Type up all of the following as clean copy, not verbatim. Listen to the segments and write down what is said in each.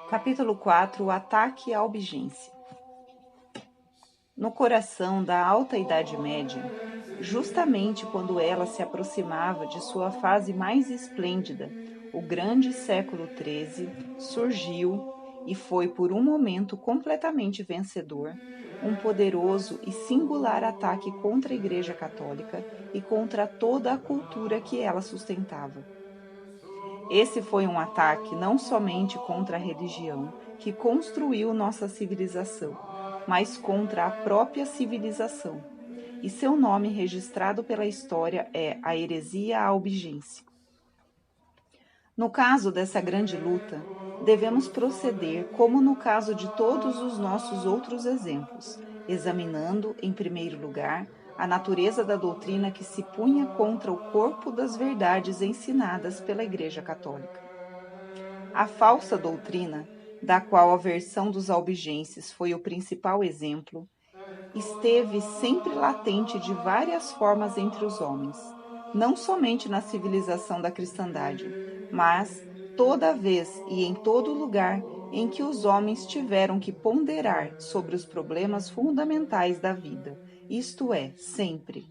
Capítulo 4 – O ataque à albigência. No coração da Alta Idade Média, justamente quando ela se aproximava de sua fase mais esplêndida, o grande século XIII surgiu e foi por um momento completamente vencedor, um poderoso e singular ataque contra a Igreja Católica e contra toda a cultura que ela sustentava. Esse foi um ataque não somente contra a religião que construiu nossa civilização, mas contra a própria civilização, e seu nome registrado pela história é a heresia albigense. No caso dessa grande luta, devemos proceder como no caso de todos os nossos outros exemplos, examinando, em primeiro lugar, a natureza da doutrina que se punha contra o corpo das verdades ensinadas pela Igreja Católica. A falsa doutrina, da qual a versão dos albigenses foi o principal exemplo, esteve sempre latente de várias formas entre os homens, não somente na civilização da cristandade, mas toda vez e em todo lugar em que os homens tiveram que ponderar sobre os problemas fundamentais da vida, isto é, sempre.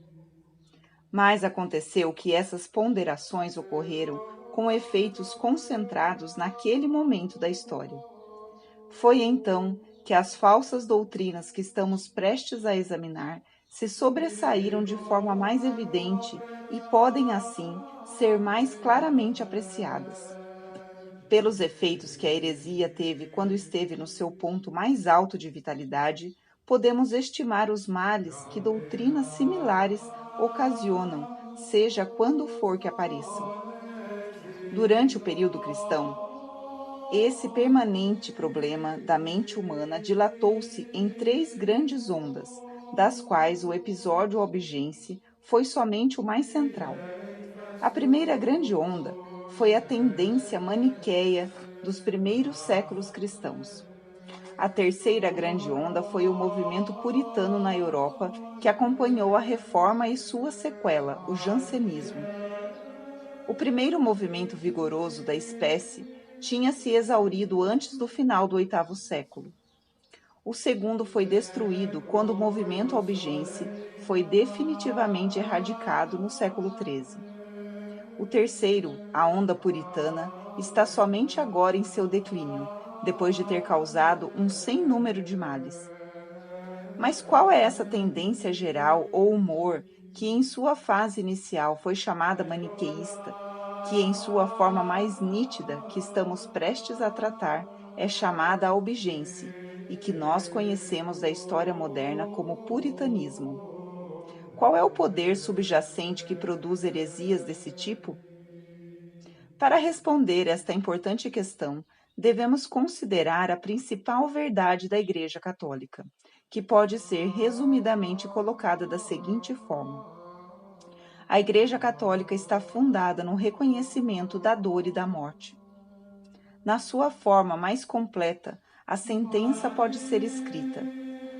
Mas aconteceu que essas ponderações ocorreram com efeitos concentrados naquele momento da história. Foi então que as falsas doutrinas que estamos prestes a examinar se sobressaíram de forma mais evidente e podem, assim, ser mais claramente apreciadas. Pelos efeitos que a heresia teve quando esteve no seu ponto mais alto de vitalidade, podemos estimar os males que doutrinas similares ocasionam, seja quando for que apareçam. Durante o período cristão, esse permanente problema da mente humana dilatou-se em 3 grandes ondas, das quais o episódio albigense foi somente o mais central. A primeira grande onda foi a tendência maniqueia dos primeiros séculos cristãos. A terceira grande onda foi o movimento puritano na Europa, que acompanhou a Reforma e sua sequela, o jansenismo. O primeiro movimento vigoroso da espécie tinha se exaurido antes do final do 8º século. O segundo foi destruído quando o movimento albigense foi definitivamente erradicado no século XIII. O terceiro, a onda puritana, está somente agora em seu declínio, depois de ter causado um sem número de males. Mas qual é essa tendência geral ou humor que em sua fase inicial foi chamada maniqueísta, que em sua forma mais nítida, que estamos prestes a tratar, é chamada albigência, e que nós conhecemos da história moderna como puritanismo? Qual é o poder subjacente que produz heresias desse tipo? Para responder esta importante questão, devemos considerar a principal verdade da Igreja Católica, que pode ser resumidamente colocada da seguinte forma: a Igreja Católica está fundada no reconhecimento da dor e da morte. Na sua forma mais completa, a sentença pode ser escrita: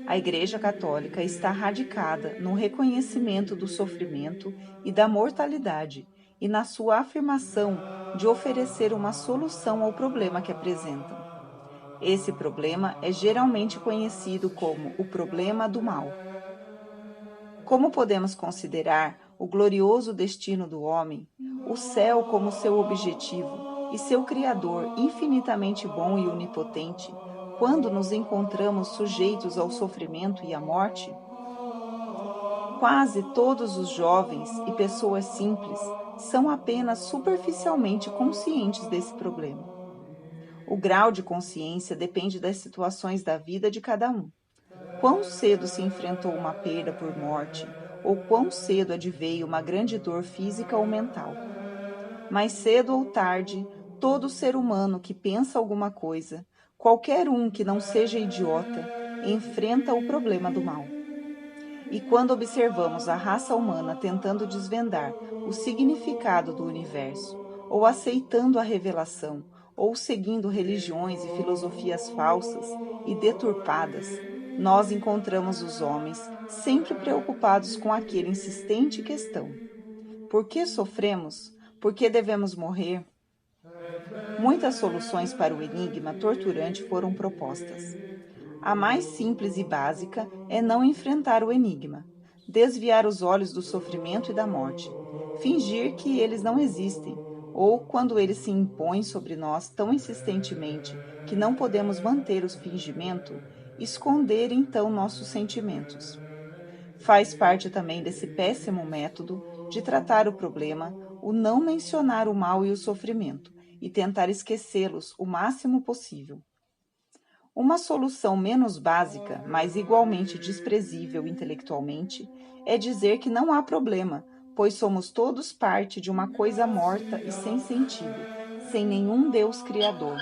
a Igreja Católica está radicada no reconhecimento do sofrimento e da mortalidade e na sua afirmação de oferecer uma solução ao problema que apresentam. Esse problema é geralmente conhecido como o problema do mal. Como podemos considerar o glorioso destino do homem, o céu como seu objetivo e seu Criador infinitamente bom e onipotente, quando nos encontramos sujeitos ao sofrimento e à morte? Quase todos os jovens e pessoas simples são apenas superficialmente conscientes desse problema. O grau de consciência depende das situações da vida de cada um. Quão cedo se enfrentou uma perda por morte, ou quão cedo adveio uma grande dor física ou mental. Mais cedo ou tarde, todo ser humano que pensa alguma coisa, qualquer um que não seja idiota, enfrenta o problema do mal. E quando observamos a raça humana tentando desvendar o significado do universo, ou aceitando a revelação, ou seguindo religiões e filosofias falsas e deturpadas, nós encontramos os homens sempre preocupados com aquela insistente questão: por que sofremos? Por que devemos morrer? Muitas soluções para o enigma torturante foram propostas. A mais simples e básica é não enfrentar o enigma, desviar os olhos do sofrimento e da morte, fingir que eles não existem, ou, quando eles se impõem sobre nós tão insistentemente que não podemos manter o fingimento, esconder então nossos sentimentos. Faz parte também desse péssimo método de tratar o problema o não mencionar o mal e o sofrimento e tentar esquecê-los o máximo possível. Uma solução menos básica, mas igualmente desprezível intelectualmente, é dizer que não há problema, pois somos todos parte de uma coisa morta e sem sentido, sem nenhum Deus criador.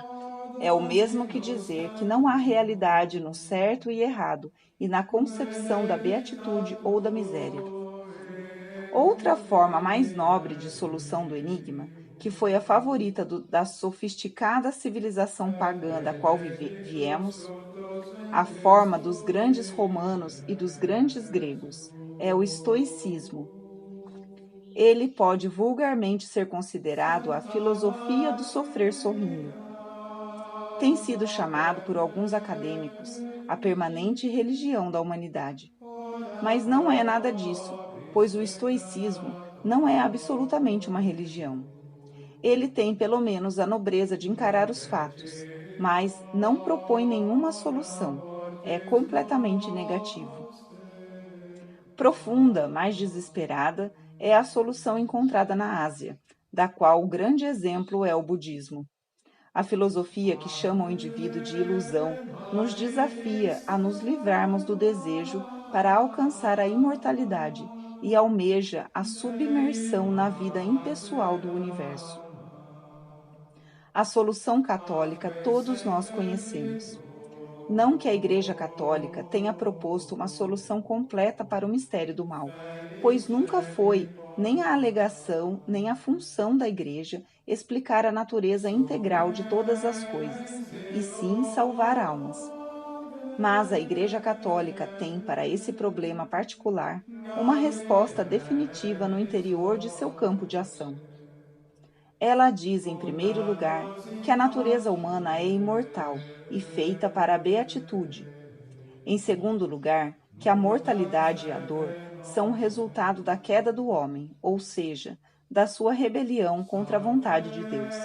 É o mesmo que dizer que não há realidade no certo e errado e na concepção da beatitude ou da miséria. Outra forma mais nobre de solução do enigma, que foi a favorita da sofisticada civilização pagã da qual viemos, a forma dos grandes romanos e dos grandes gregos, é o estoicismo. Ele pode vulgarmente ser considerado a filosofia do sofrer sorrindo. Tem sido chamado por alguns acadêmicos a permanente religião da humanidade. Mas não é nada disso, pois o estoicismo não é absolutamente uma religião. Ele tem pelo menos a nobreza de encarar os fatos, mas não propõe nenhuma solução. É completamente negativo. Profunda, mais desesperada, é a solução encontrada na Ásia, da qual o grande exemplo é o budismo. A filosofia que chama o indivíduo de ilusão nos desafia a nos livrarmos do desejo para alcançar a imortalidade e almeja a submersão na vida impessoal do universo. A solução católica todos nós conhecemos. Não que a Igreja Católica tenha proposto uma solução completa para o mistério do mal, pois nunca foi nem a alegação, nem a função da Igreja explicar a natureza integral de todas as coisas, e sim salvar almas. Mas a Igreja Católica tem, para esse problema particular, uma resposta definitiva no interior de seu campo de ação. Ela diz, em primeiro lugar, que a natureza humana é imortal e feita para a beatitude. Em segundo lugar, que a mortalidade e a dor são o resultado da queda do homem, ou seja, da sua rebelião contra a vontade de Deus.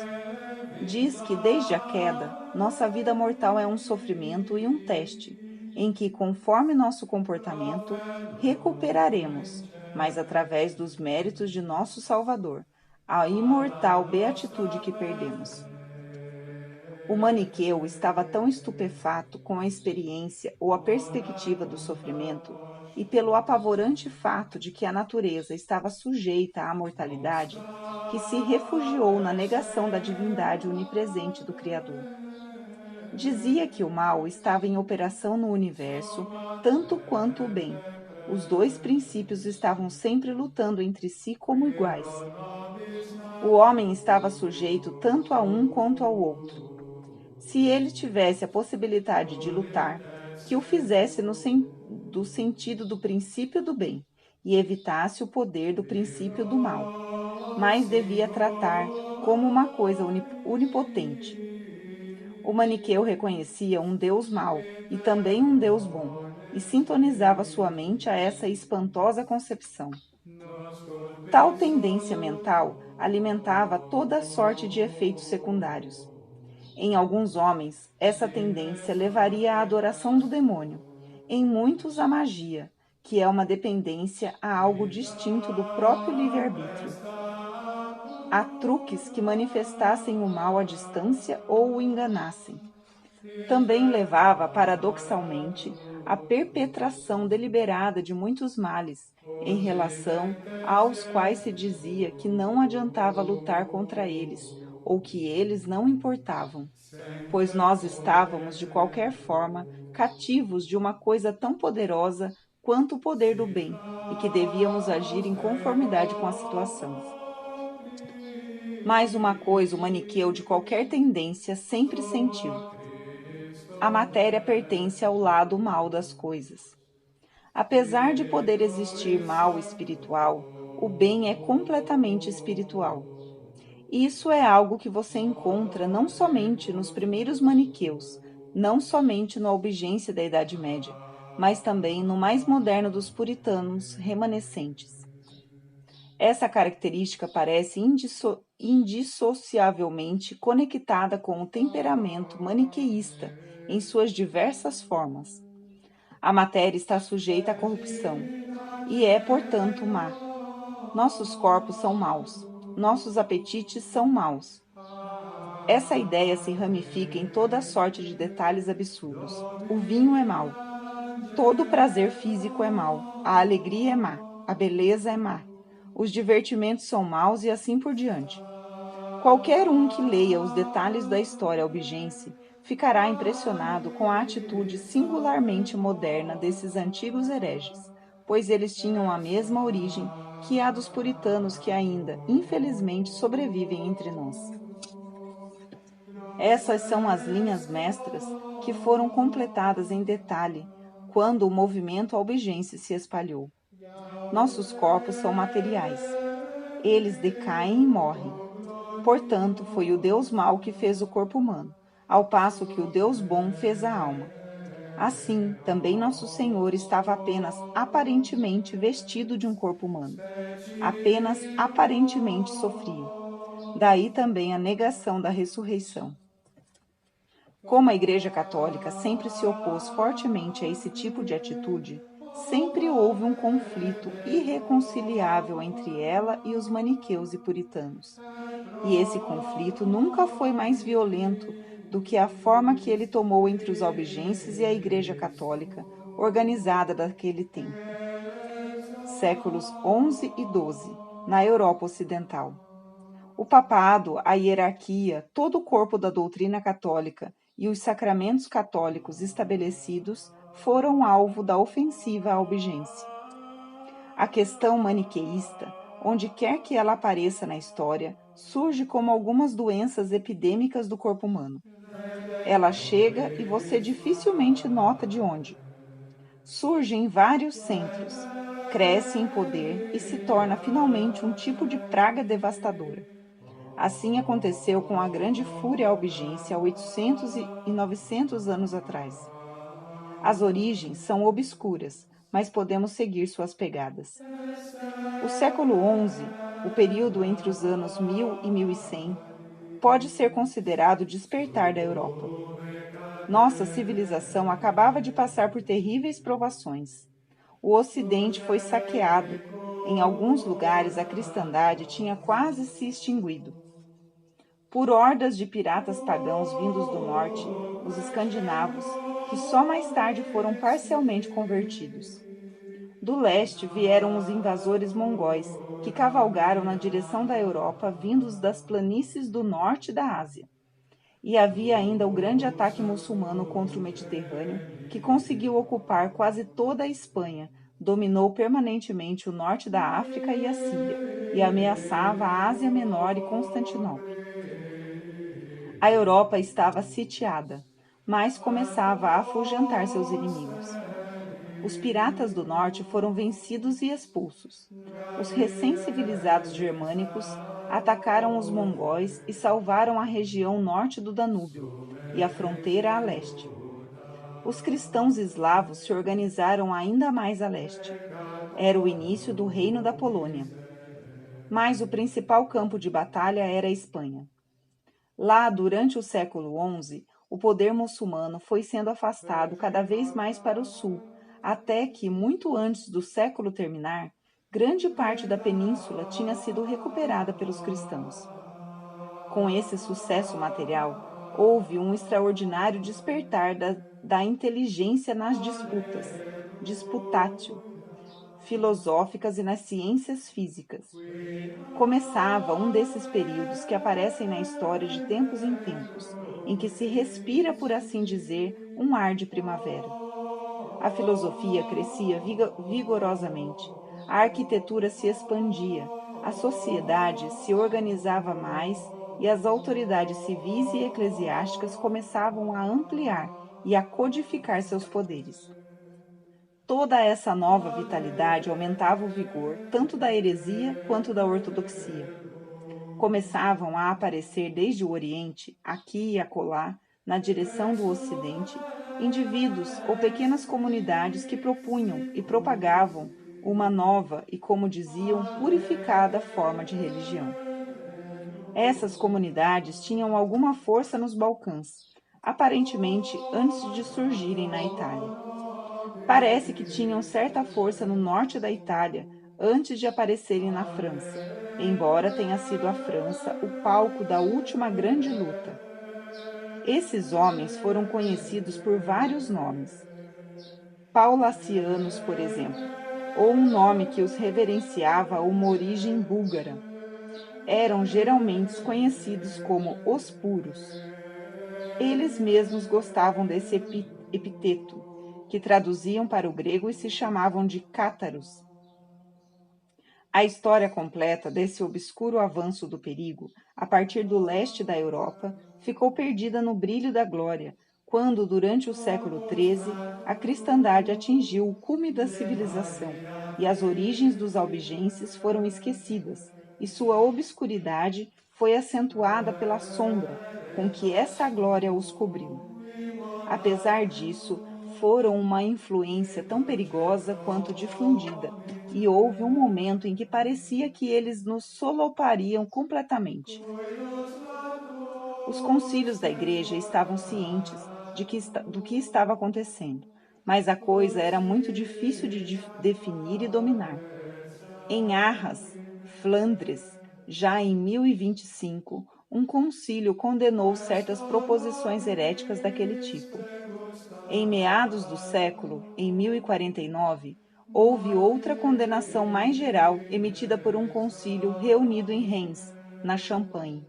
Diz que, desde a queda, nossa vida mortal é um sofrimento e um teste, em que, conforme nosso comportamento, recuperaremos, mas através dos méritos de nosso Salvador, a imortal beatitude que perdemos. O maniqueu estava tão estupefato com a experiência ou a perspectiva do sofrimento e pelo apavorante fato de que a natureza estava sujeita à mortalidade, que se refugiou na negação da divindade onipresente do Criador. Dizia que o mal estava em operação no universo tanto quanto o bem. Os dois princípios estavam sempre lutando entre si como iguais. O homem estava sujeito tanto a um quanto ao outro. Se ele tivesse a possibilidade de lutar, que o fizesse do sentido do princípio do bem e evitasse o poder do princípio do mal, mas devia tratar como uma coisa onipotente. O maniqueu reconhecia um Deus mau e também um Deus bom, e sintonizava sua mente a essa espantosa concepção. Tal tendência mental alimentava toda sorte de efeitos secundários. Em alguns homens, essa tendência levaria à adoração do demônio, em muitos à magia, que é uma dependência a algo distinto do próprio livre-arbítrio. Há truques que manifestassem o mal à distância ou o enganassem. Também levava, paradoxalmente, à perpetração deliberada de muitos males, em relação aos quais se dizia que não adiantava lutar contra eles, ou que eles não importavam, pois nós estávamos, de qualquer forma, cativos de uma coisa tão poderosa quanto o poder do bem, e que devíamos agir em conformidade com a situação. Mais uma coisa o maniqueu de qualquer tendência sempre sentiu: a matéria pertence ao lado mal das coisas. Apesar de poder existir mal espiritual, o bem é completamente espiritual. Isso é algo que você encontra não somente nos primeiros maniqueus, não somente no Albigência da Idade Média, mas também no mais moderno dos puritanos remanescentes. Essa característica parece indissociavelmente conectada com o temperamento maniqueísta em suas diversas formas. A matéria está sujeita à corrupção e é, portanto, má. Nossos corpos são maus, nossos apetites são maus. Essa ideia se ramifica em toda sorte de detalhes absurdos. O vinho é mau. Todo prazer físico é mau. A alegria é má. A beleza é má. Os divertimentos são maus e assim por diante. Qualquer um que leia os detalhes da história albigense ficará impressionado com a atitude singularmente moderna desses antigos hereges, pois eles tinham a mesma origem que a dos puritanos que ainda, infelizmente, sobrevivem entre nós. Essas são as linhas mestras que foram completadas em detalhe quando o movimento albigense se espalhou. Nossos corpos são materiais. Eles decaem e morrem. Portanto, foi o Deus mau que fez o corpo humano, ao passo que o Deus bom fez a alma. Assim, também nosso Senhor estava apenas aparentemente vestido de um corpo humano. Apenas aparentemente sofria. Daí também a negação da ressurreição. Como a Igreja Católica sempre se opôs fortemente a esse tipo de atitude, sempre houve um conflito irreconciliável entre ela e os maniqueus e puritanos. E esse conflito nunca foi mais violento do que a forma que ele tomou entre os albigenses e a Igreja Católica, organizada daquele tempo. Séculos XI e XII, na Europa Ocidental. O papado, a hierarquia, todo o corpo da doutrina católica e os sacramentos católicos estabelecidos foram alvo da ofensiva albigense. A questão maniqueísta, onde quer que ela apareça na história, surge como algumas doenças epidêmicas do corpo humano. Ela chega e você dificilmente nota de onde. Surge em vários centros, cresce em poder e se torna finalmente um tipo de praga devastadora. Assim aconteceu com a grande fúria albigense há 800 e 900 anos atrás. As origens são obscuras, mas podemos seguir suas pegadas. O século XI, o período entre os anos 1000 e 1100, pode ser considerado o despertar da Europa. Nossa civilização acabava de passar por terríveis provações. O Ocidente foi saqueado. Em alguns lugares, a cristandade tinha quase se extinguido. Por hordas de piratas pagãos vindos do norte, os escandinavos, que só mais tarde foram parcialmente convertidos. Do leste vieram os invasores mongóis, que cavalgaram na direção da Europa, vindos das planícies do norte da Ásia. E havia ainda o grande ataque muçulmano contra o Mediterrâneo, que conseguiu ocupar quase toda a Espanha, dominou permanentemente o norte da África e a Síria, e ameaçava a Ásia Menor e Constantinopla. A Europa estava sitiada, mas começava a afugentar seus inimigos. Os piratas do norte foram vencidos e expulsos. Os recém-civilizados germânicos atacaram os mongóis e salvaram a região norte do Danúbio e a fronteira a leste. Os cristãos eslavos se organizaram ainda mais a leste. Era o início do reino da Polônia. Mas o principal campo de batalha era a Espanha. Lá, durante o século XI, o poder muçulmano foi sendo afastado cada vez mais para o sul, até que, muito antes do século terminar, grande parte da península tinha sido recuperada pelos cristãos. Com esse sucesso material, houve um extraordinário despertar da inteligência nas disputatio, filosóficas e nas ciências físicas. Começava um desses períodos que aparecem na história de tempos em tempos, em que se respira, por assim dizer, um ar de primavera. A filosofia crescia vigorosamente, a arquitetura se expandia, a sociedade se organizava mais e as autoridades civis e eclesiásticas começavam a ampliar e a codificar seus poderes. Toda essa nova vitalidade aumentava o vigor tanto da heresia quanto da ortodoxia. Começavam a aparecer desde o Oriente, aqui e acolá, na direção do Ocidente, indivíduos ou pequenas comunidades que propunham e propagavam uma nova e, como diziam, purificada forma de religião. Essas comunidades tinham alguma força nos Balcãs, aparentemente antes de surgirem na Itália. Parece que tinham certa força no norte da Itália antes de aparecerem na França, embora tenha sido a França o palco da última grande luta. Esses homens foram conhecidos por vários nomes. Paulacianos, por exemplo, ou um nome que os reverenciava a uma origem búlgara. Eram geralmente conhecidos como os puros. Eles mesmos gostavam desse epiteto, que traduziam para o grego e se chamavam de cátaros. A história completa desse obscuro avanço do perigo, a partir do leste da Europa, ficou perdida no brilho da glória, quando, durante o século XIII, a cristandade atingiu o cume da civilização e as origens dos albigenses foram esquecidas, e sua obscuridade foi acentuada pela sombra com que essa glória os cobriu. Apesar disso, foram uma influência tão perigosa quanto difundida, e houve um momento em que parecia que eles nos solopariam completamente. Os concílios da igreja estavam cientes do que estava acontecendo, mas a coisa era muito difícil de definir e dominar. Em Arras, Flandres, já em 1025, um concílio condenou certas proposições heréticas daquele tipo. Em meados do século, em 1049, houve outra condenação mais geral emitida por um concílio reunido em Reims, na Champagne.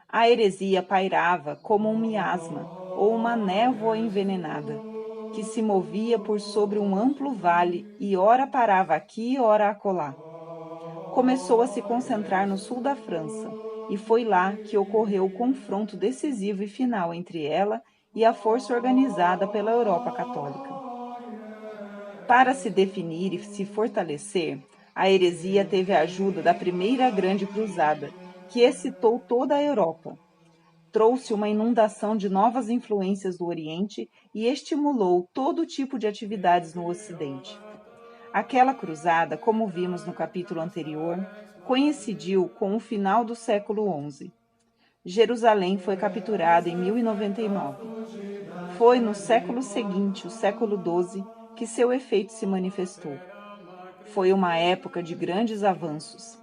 A heresia pairava como um miasma ou uma névoa envenenada, que se movia por sobre um amplo vale e ora parava aqui, ora acolá. Começou a se concentrar no sul da França, e foi lá que ocorreu o confronto decisivo e final entre ela e a força organizada pela Europa Católica. Para se definir e se fortalecer, a heresia teve a ajuda da primeira grande cruzada, que excitou toda a Europa. Trouxe uma inundação de novas influências do Oriente e estimulou todo tipo de atividades no Ocidente. Aquela cruzada, como vimos no capítulo anterior, coincidiu com o final do século XI. Jerusalém foi capturada em 1099. Foi no século seguinte, o século XII, que seu efeito se manifestou. Foi uma época de grandes avanços.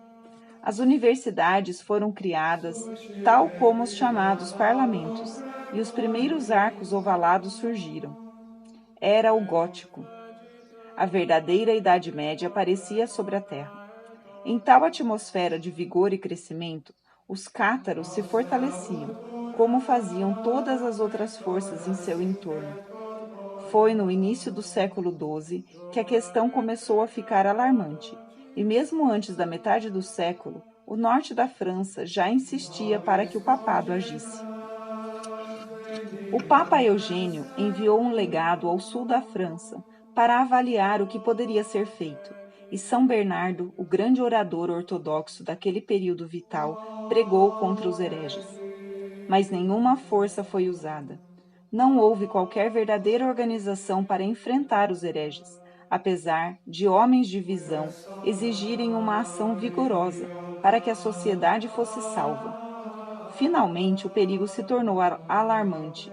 As universidades foram criadas, tal como os chamados parlamentos, e os primeiros arcos ovalados surgiram. Era o gótico. A verdadeira Idade Média aparecia sobre a Terra. Em tal atmosfera de vigor e crescimento, os cátaros se fortaleciam, como faziam todas as outras forças em seu entorno. Foi no início do século XII que a questão começou a ficar alarmante, e mesmo antes da metade do século, o norte da França já insistia para que o papado agisse. O Papa Eugênio enviou um legado ao sul da França para avaliar o que poderia ser feito, e São Bernardo, o grande orador ortodoxo daquele período vital, pregou contra os hereges. Mas nenhuma força foi usada. Não houve qualquer verdadeira organização para enfrentar os hereges, apesar de homens de visão exigirem uma ação vigorosa para que a sociedade fosse salva. Finalmente, o perigo se tornou alarmante.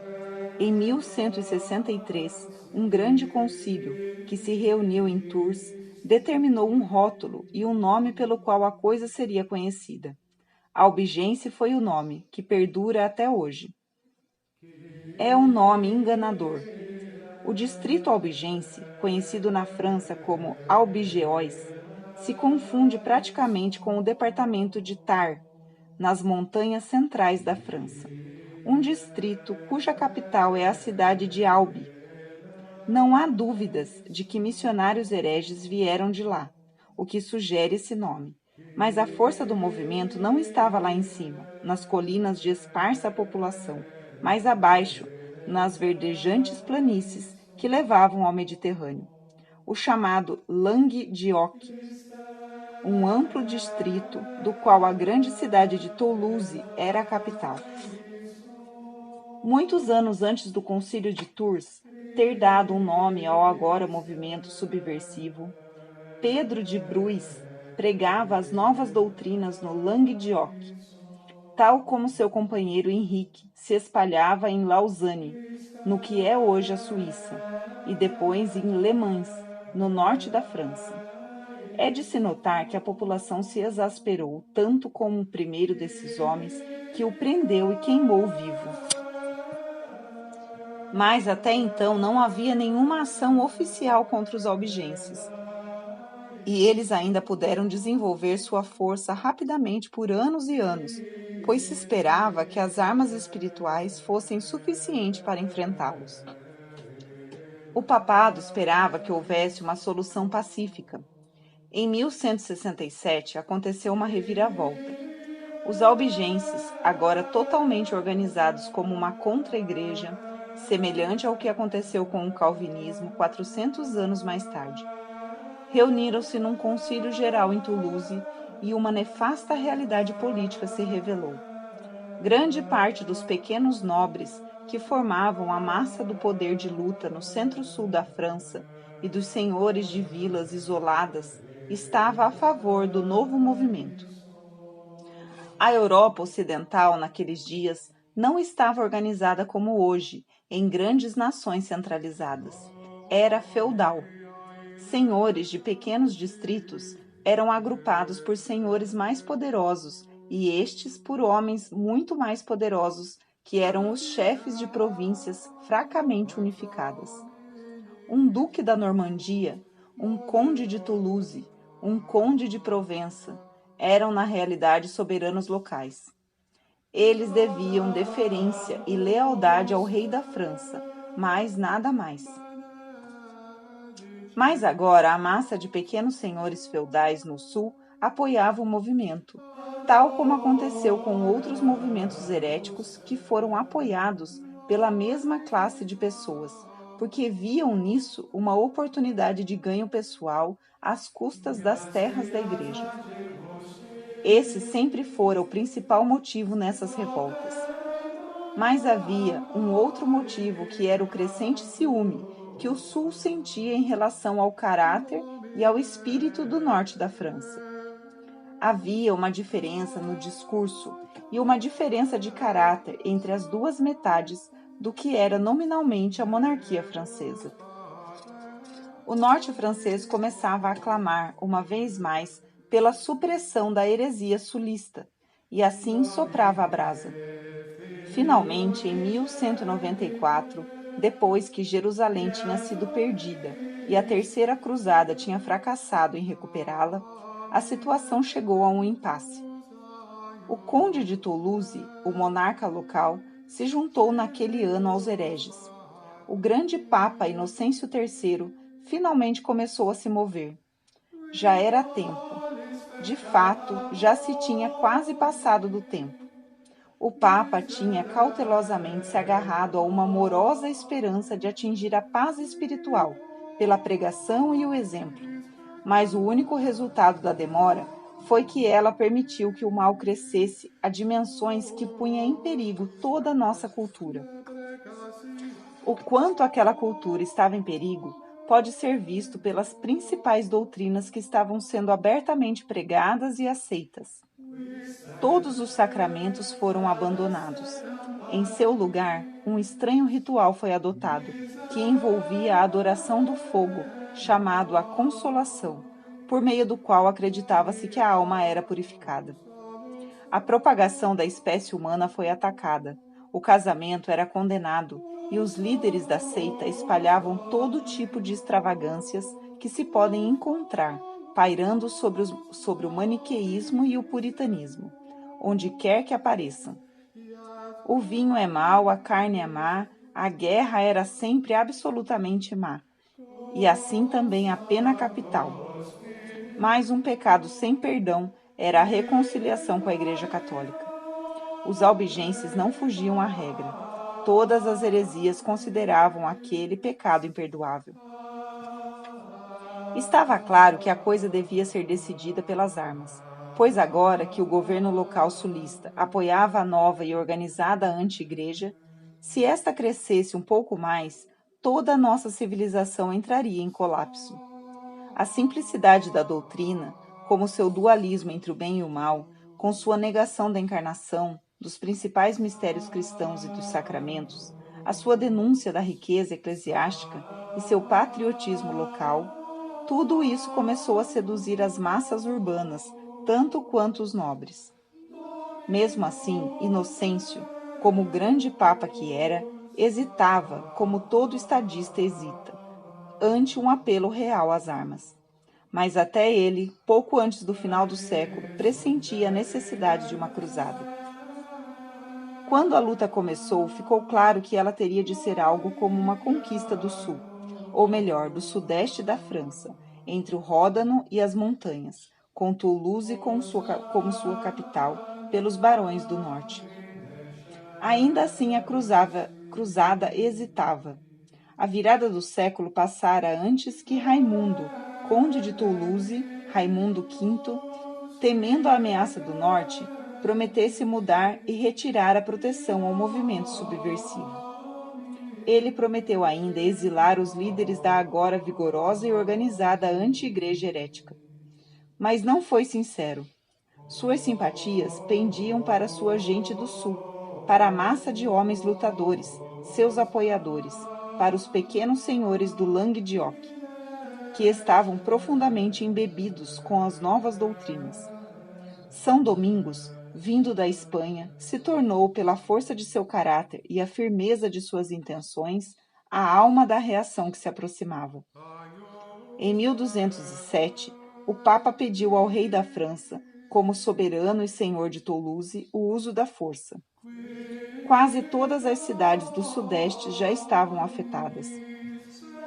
Em 1163, um grande concílio, que se reuniu em Tours, determinou um rótulo e um nome pelo qual a coisa seria conhecida. Albigense foi o nome, que perdura até hoje. É um nome enganador. O distrito albigense, conhecido na França como Albigeois, se confunde praticamente com o departamento de Tar, nas montanhas centrais da França, um distrito cuja capital é a cidade de Albi. Não há dúvidas de que missionários hereges vieram de lá, o que sugere esse nome. Mas a força do movimento não estava lá em cima, nas colinas de esparsa população, mas abaixo, nas verdejantes planícies que levavam ao Mediterrâneo. O chamado Langue d'Oc. um amplo distrito do qual a grande cidade de Toulouse era a capital. Muitos anos antes do Concílio de Tours ter dado um nome ao agora movimento subversivo, Pedro de Bruys pregava as novas doutrinas no Languedoc, tal como seu companheiro Henrique se espalhava em Lausanne, no que é hoje a Suíça, e depois em Le Mans, no norte da França. É de se notar que a população se exasperou tanto como o primeiro desses homens, que o prendeu e queimou vivo. Mas até então não havia nenhuma ação oficial contra os albigenses, e eles ainda puderam desenvolver sua força rapidamente por anos e anos, pois se esperava que as armas espirituais fossem suficientes para enfrentá-los. O papado esperava que houvesse uma solução pacífica. Em 1167 aconteceu uma reviravolta. Os albigenses, agora totalmente organizados como uma contra-igreja, semelhante ao que aconteceu com o calvinismo 400 anos mais tarde, reuniram-se num concílio geral em Toulouse e uma nefasta realidade política se revelou. Grande parte dos pequenos nobres que formavam a massa do poder de luta no centro-sul da França e dos senhores de vilas isoladas estava a favor do novo movimento. A Europa Ocidental, naqueles dias, não estava organizada como hoje, em grandes nações centralizadas. Era feudal. Senhores de pequenos distritos eram agrupados por senhores mais poderosos e estes por homens muito mais poderosos, que eram os chefes de províncias fracamente unificadas. Um duque da Normandia, um conde de Toulouse, um conde de Provença, eram na realidade soberanos locais. Eles deviam deferência e lealdade ao rei da França, mas nada mais. Mas agora a massa de pequenos senhores feudais no sul apoiava o movimento, tal como aconteceu com outros movimentos heréticos que foram apoiados pela mesma classe de pessoas, porque viam nisso uma oportunidade de ganho pessoal às custas das terras da igreja. Esse sempre fora o principal motivo nessas revoltas. Mas havia um outro motivo, que era o crescente ciúme que o sul sentia em relação ao caráter e ao espírito do norte da França. Havia uma diferença no discurso e uma diferença de caráter entre as duas metades do que era nominalmente a monarquia francesa. O norte francês começava a clamar, uma vez mais, pela supressão da heresia sulista, e assim soprava a brasa. Finalmente, em 1194, depois que Jerusalém tinha sido perdida e a Terceira Cruzada tinha fracassado em recuperá-la, a situação chegou a um impasse. O conde de Toulouse, o monarca local, se juntou naquele ano aos hereges. O grande Papa Inocêncio III finalmente começou a se mover. Já era tempo. De fato, já se tinha quase passado do tempo. O Papa tinha cautelosamente se agarrado a uma amorosa esperança de atingir a paz espiritual pela pregação e o exemplo, mas o único resultado da demora foi que ela permitiu que o mal crescesse a dimensões que punha em perigo toda a nossa cultura. O quanto aquela cultura estava em perigo pode ser visto pelas principais doutrinas que estavam sendo abertamente pregadas e aceitas. Todos os sacramentos foram abandonados. Em seu lugar, um estranho ritual foi adotado, que envolvia a adoração do fogo, chamado a consolação, por meio do qual acreditava-se que a alma era purificada. A propagação da espécie humana foi atacada, o casamento era condenado e os líderes da seita espalhavam todo tipo de extravagâncias que se podem encontrar, pairando sobre o maniqueísmo e o puritanismo, onde quer que apareçam. O vinho é mau, a carne é má, a guerra era sempre absolutamente má, e assim também a pena capital. Mas um pecado sem perdão era a reconciliação com a Igreja Católica. Os albigenses não fugiam à regra. Todas as heresias consideravam aquele pecado imperdoável. Estava claro que a coisa devia ser decidida pelas armas, pois agora que o governo local sulista apoiava a nova e organizada anti-igreja, se esta crescesse um pouco mais, toda a nossa civilização entraria em colapso. A simplicidade da doutrina, como seu dualismo entre o bem e o mal, com sua negação da encarnação, dos principais mistérios cristãos e dos sacramentos, a sua denúncia da riqueza eclesiástica e seu patriotismo local, tudo isso começou a seduzir as massas urbanas, tanto quanto os nobres. Mesmo assim, Inocêncio, como o grande papa que era, hesitava, como todo estadista hesita, ante um apelo real às armas. Mas até ele, pouco antes do final do século, pressentia a necessidade de uma cruzada. Quando a luta começou, ficou claro que ela teria de ser algo como uma conquista do sul, ou melhor, do sudeste da França, entre o Ródano e as montanhas, com Toulouse como sua capital, pelos barões do norte. Ainda assim, a cruzada hesitava. A virada do século passara antes que Raimundo, conde de Toulouse, Raimundo V, temendo a ameaça do norte, prometesse mudar e retirar a proteção ao movimento subversivo. Ele prometeu ainda exilar os líderes da agora vigorosa e organizada anti-igreja herética. Mas não foi sincero. Suas simpatias pendiam para sua gente do sul, para a massa de homens lutadores, seus apoiadores, para os pequenos senhores do Languedoc, que estavam profundamente embebidos com as novas doutrinas. São Domingos, vindo da Espanha, se tornou, pela força de seu caráter e a firmeza de suas intenções, a alma da reação que se aproximava. Em 1207, o Papa pediu ao rei da França, como soberano e senhor de Toulouse, o uso da força. Quase todas as cidades do sudeste já estavam afetadas.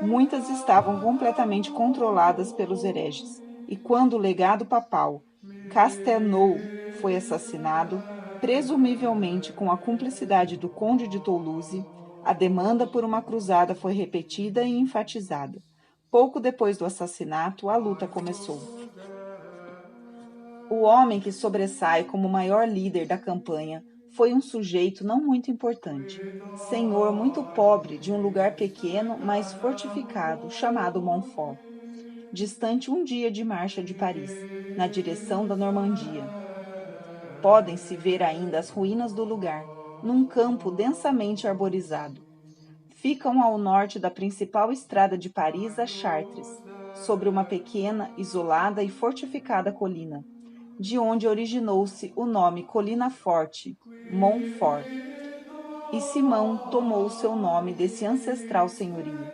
Muitas estavam completamente controladas pelos hereges, e quando o legado papal, Castelnau, foi assassinado, presumivelmente com a cumplicidade do conde de Toulouse, a demanda por uma cruzada foi repetida e enfatizada. Pouco depois do assassinato, a luta começou. O homem que sobressai como maior líder da campanha foi um sujeito não muito importante, senhor muito pobre de um lugar pequeno, mas fortificado, chamado Montfort, distante um dia de marcha de Paris, na direção da Normandia. Podem-se ver ainda as ruínas do lugar, num campo densamente arborizado. Ficam ao norte da principal estrada de Paris a Chartres, sobre uma pequena, isolada e fortificada colina, de onde originou-se o nome Colina Forte, Montfort, e Simão tomou seu nome desse ancestral senhorio.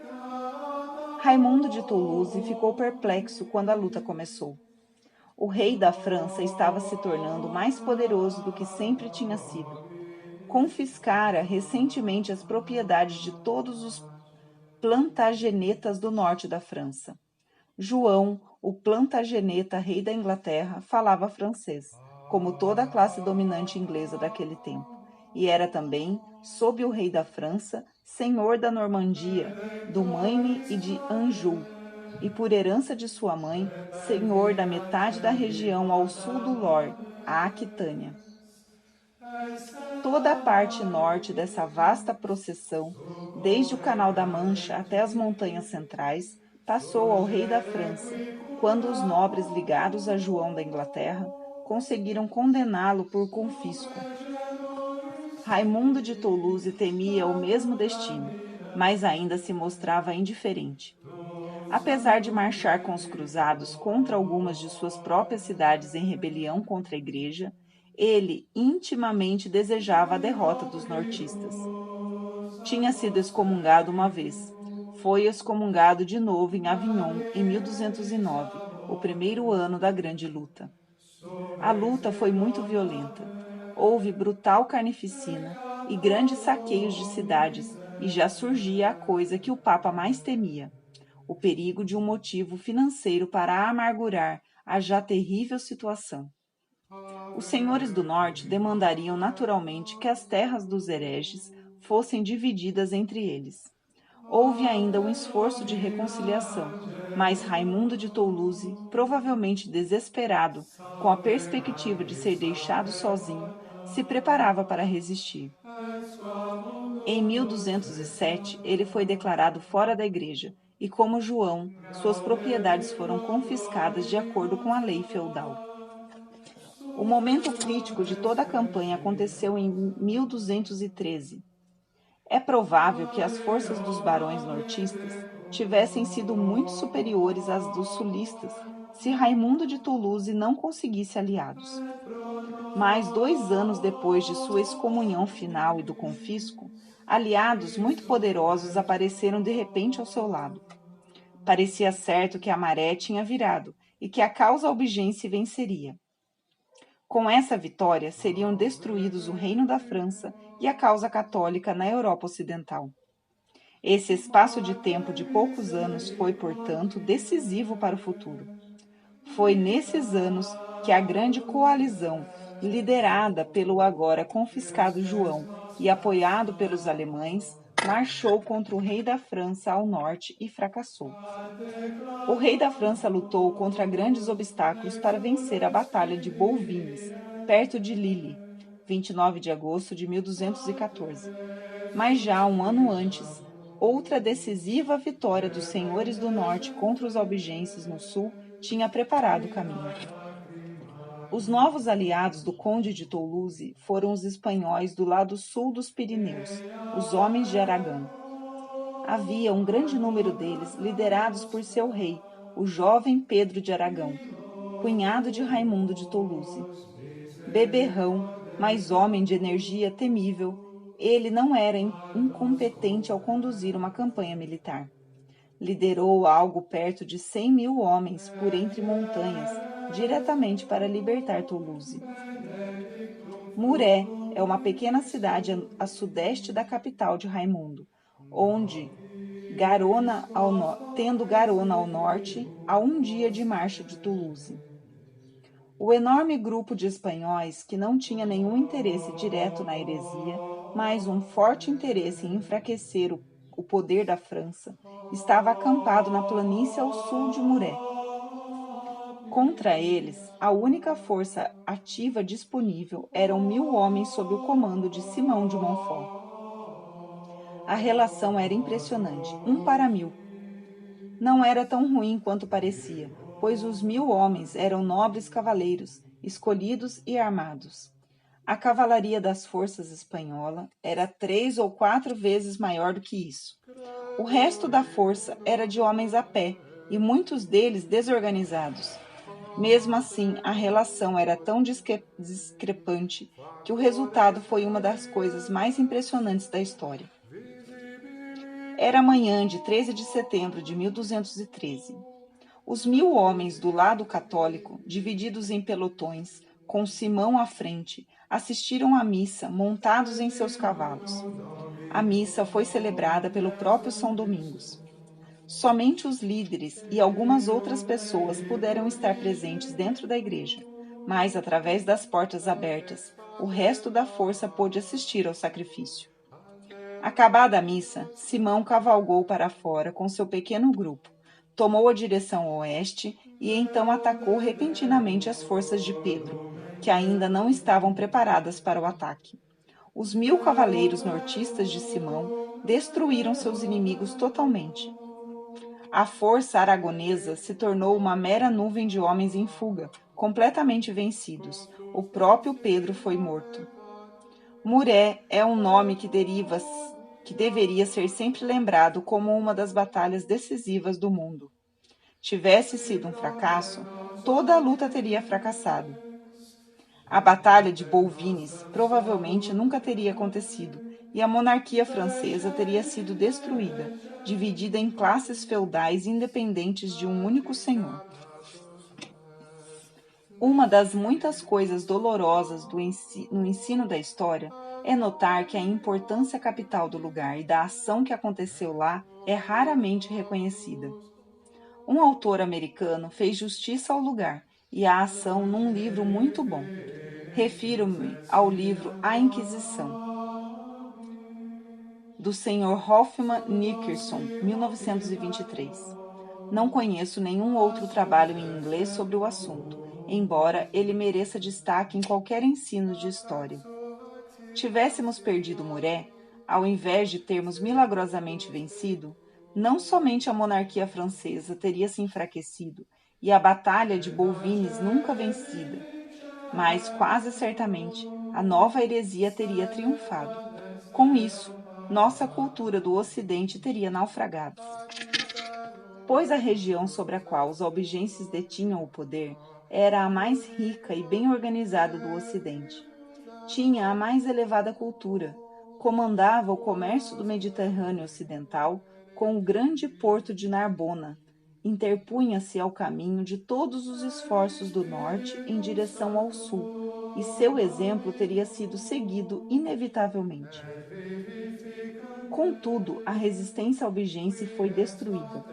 Raimundo de Toulouse ficou perplexo quando a luta começou. O rei da França estava se tornando mais poderoso do que sempre tinha sido. Confiscara recentemente as propriedades de todos os plantagenetas do norte da França. João, o plantageneta rei da Inglaterra, falava francês, como toda a classe dominante inglesa daquele tempo, e era também, sob o rei da França, senhor da Normandia, do Maine e de Anjou, e por herança de sua mãe, senhor da metade da região ao sul do Loire, a Aquitânia. Toda a parte norte dessa vasta processão, desde o Canal da Mancha até as montanhas centrais, passou ao rei da França, quando os nobres ligados a João da Inglaterra conseguiram condená-lo por confisco. Raimundo de Toulouse temia o mesmo destino, mas ainda se mostrava indiferente. Apesar de marchar com os cruzados contra algumas de suas próprias cidades em rebelião contra a igreja, ele intimamente desejava a derrota dos nortistas. Tinha sido excomungado uma vez. Foi excomungado de novo em Avignon em 1209, o primeiro ano da grande luta. A luta foi muito violenta. Houve brutal carnificina e grandes saqueios de cidades, e já surgia a coisa que o Papa mais temia: o perigo de um motivo financeiro para amargurar a já terrível situação. Os senhores do norte demandariam naturalmente que as terras dos hereges fossem divididas entre eles. Houve ainda um esforço de reconciliação, mas Raimundo de Toulouse, provavelmente desesperado com a perspectiva de ser deixado sozinho, se preparava para resistir. Em 1207, ele foi declarado fora da igreja e, como João, suas propriedades foram confiscadas de acordo com a lei feudal. O momento crítico de toda a campanha aconteceu em 1213. É provável que as forças dos barões nortistas tivessem sido muito superiores às dos sulistas se Raimundo de Toulouse não conseguisse aliados. Mas 2 anos depois de sua excomunhão final e do confisco, aliados muito poderosos apareceram de repente ao seu lado. Parecia certo que a maré tinha virado e que a causa albigense venceria. Com essa vitória, seriam destruídos o reino da França e a causa católica na Europa Ocidental. Esse espaço de tempo de poucos anos foi, portanto, decisivo para o futuro. Foi nesses anos que a grande coalizão, liderada pelo agora confiscado João e apoiado pelos alemães, marchou contra o rei da França ao norte e fracassou. O rei da França lutou contra grandes obstáculos para vencer a Batalha de Bouvines, perto de Lille, 29 de agosto de 1214. Mas já um ano antes, outra decisiva vitória dos senhores do norte contra os albigenses no sul tinha preparado o caminho. Os novos aliados do conde de Toulouse foram os espanhóis do lado sul dos Pirineus, os homens de Aragão. Havia um grande número deles liderados por seu rei, o jovem Pedro de Aragão, cunhado de Raimundo de Toulouse. Beberrão, mas homem de energia temível, ele não era incompetente ao conduzir uma campanha militar. Liderou algo perto de 100.000 homens por entre montanhas, diretamente para libertar Toulouse. Muré é uma pequena cidade a sudeste da capital de Raimundo, tendo Garona ao norte, a um dia de marcha de Toulouse. O enorme grupo de espanhóis, que não tinha nenhum interesse direto na heresia, mas um forte interesse em enfraquecer o poder da França, estava acampado na planície ao sul de Muré. Contra eles, a única força ativa disponível eram 1.000 homens sob o comando de Simão de Montfort. A relação era impressionante, 1 para 1.000. Não era tão ruim quanto parecia, pois os 1.000 homens eram nobres cavaleiros, escolhidos e armados. A cavalaria das forças espanholas era 3 ou 4 vezes maior do que isso. O resto da força era de homens a pé, e muitos deles desorganizados. Mesmo assim, a relação era tão discrepante que o resultado foi uma das coisas mais impressionantes da história. Era manhã de 13 de setembro de 1213. Os 1.000 homens do lado católico, divididos em pelotões, com Simão à frente, assistiram à missa montados em seus cavalos. A missa foi celebrada pelo próprio São Domingos. Somente os líderes e algumas outras pessoas puderam estar presentes dentro da igreja, mas através das portas abertas, o resto da força pôde assistir ao sacrifício. Acabada a missa, Simão cavalgou para fora com seu pequeno grupo, tomou a direção oeste e então atacou repentinamente as forças de Pedro, que ainda não estavam preparadas para o ataque. Os 1.000 cavaleiros nortistas de Simão destruíram seus inimigos totalmente. A força aragonesa se tornou uma mera nuvem de homens em fuga, completamente vencidos. O próprio Pedro foi morto. Muré é um nome que deveria ser sempre lembrado como uma das batalhas decisivas do mundo. Tivesse sido um fracasso, toda a luta teria fracassado. A Batalha de Bouvines provavelmente nunca teria acontecido e a monarquia francesa teria sido destruída, dividida em classes feudais independentes de um único senhor. Uma das muitas coisas dolorosas no ensino da história é notar que a importância capital do lugar e da ação que aconteceu lá é raramente reconhecida. Um autor americano fez justiça ao lugar e à ação num livro muito bom. Refiro-me ao livro A Inquisição. do Sr. Hoffman Nickerson, 1923. Não conheço nenhum outro trabalho em inglês sobre o assunto, embora ele mereça destaque em qualquer ensino de história. Tivéssemos perdido Muret, ao invés de termos milagrosamente vencido, não somente a monarquia francesa teria se enfraquecido e a batalha de Bouvines nunca vencida, mas quase certamente a nova heresia teria triunfado. Com isso, nossa cultura do Ocidente teria naufragado. Pois a região sobre a qual os albigenses detinham o poder era a mais rica e bem organizada do Ocidente. Tinha a mais elevada cultura, comandava o comércio do Mediterrâneo Ocidental com o grande porto de Narbona, interpunha-se ao caminho de todos os esforços do norte em direção ao sul, e seu exemplo teria sido seguido inevitavelmente. Contudo, a resistência albigense foi destruída.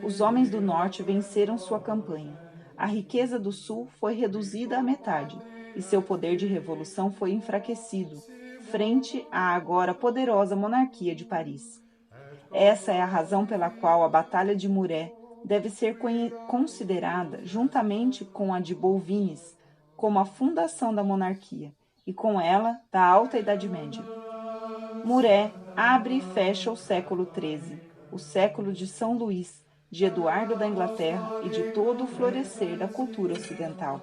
Os homens do norte venceram sua campanha. A riqueza do sul foi reduzida à metade, e seu poder de revolução foi enfraquecido, frente à agora poderosa monarquia de Paris. Essa é a razão pela qual a Batalha de Muret deve ser considerada, juntamente com a de Bouvines, como a fundação da monarquia, e com ela da Alta Idade Média. Muret abre e fecha o século XIII, o século de São Luís, de Eduardo da Inglaterra e de todo o florescer da cultura ocidental.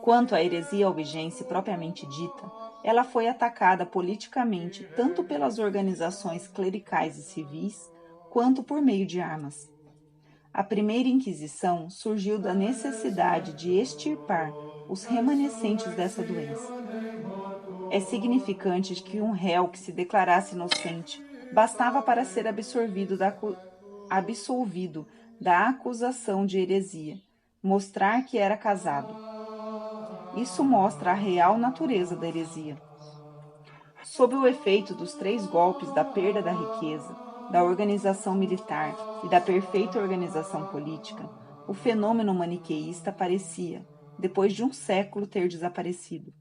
Quanto à heresia albigense propriamente dita, ela foi atacada politicamente tanto pelas organizações clericais e civis, quanto por meio de armas. A primeira Inquisição surgiu da necessidade de extirpar os remanescentes dessa doença. É significante que um réu que se declarasse inocente bastava para ser absolvido da acusação de heresia, mostrar que era casado. Isso mostra a real natureza da heresia. Sob o efeito dos 3 golpes da perda da riqueza, da organização militar e da perfeita organização política, o fenômeno maniqueísta parecia, depois de um século, ter desaparecido.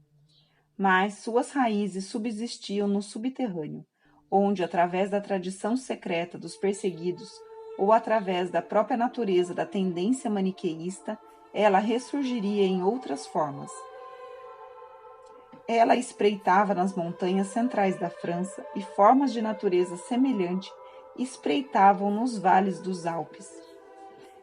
Mas suas raízes subsistiam no subterrâneo, onde, através da tradição secreta dos perseguidos ou através da própria natureza da tendência maniqueísta, ela ressurgiria em outras formas. Ela espreitava nas montanhas centrais da França e formas de natureza semelhante espreitavam nos vales dos Alpes.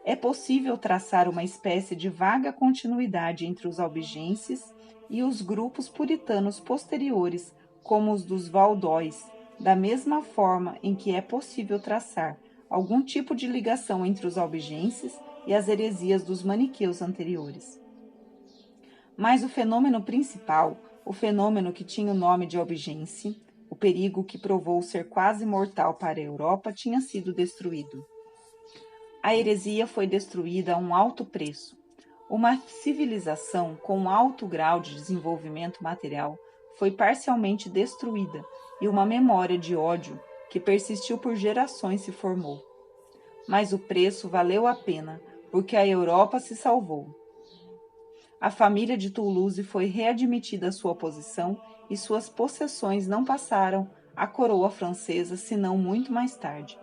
É possível traçar uma espécie de vaga continuidade entre os albigenses e os grupos puritanos posteriores, como os dos Valdóis, da mesma forma em que é possível traçar algum tipo de ligação entre os albigenses e as heresias dos maniqueus anteriores. Mas o fenômeno principal, o fenômeno que tinha o nome de albigense, o perigo que provou ser quase mortal para a Europa, tinha sido destruído. A heresia foi destruída a um alto preço. Uma civilização com alto grau de desenvolvimento material foi parcialmente destruída e uma memória de ódio que persistiu por gerações se formou. Mas o preço valeu a pena, porque a Europa se salvou. A família de Toulouse foi readmitida à sua posição e suas possessões não passaram à coroa francesa senão muito mais tarde.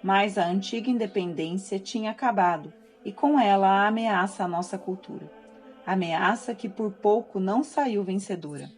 Mas a antiga independência tinha acabado, e com ela a ameaça à nossa cultura. Ameaça que por pouco não saiu vencedora.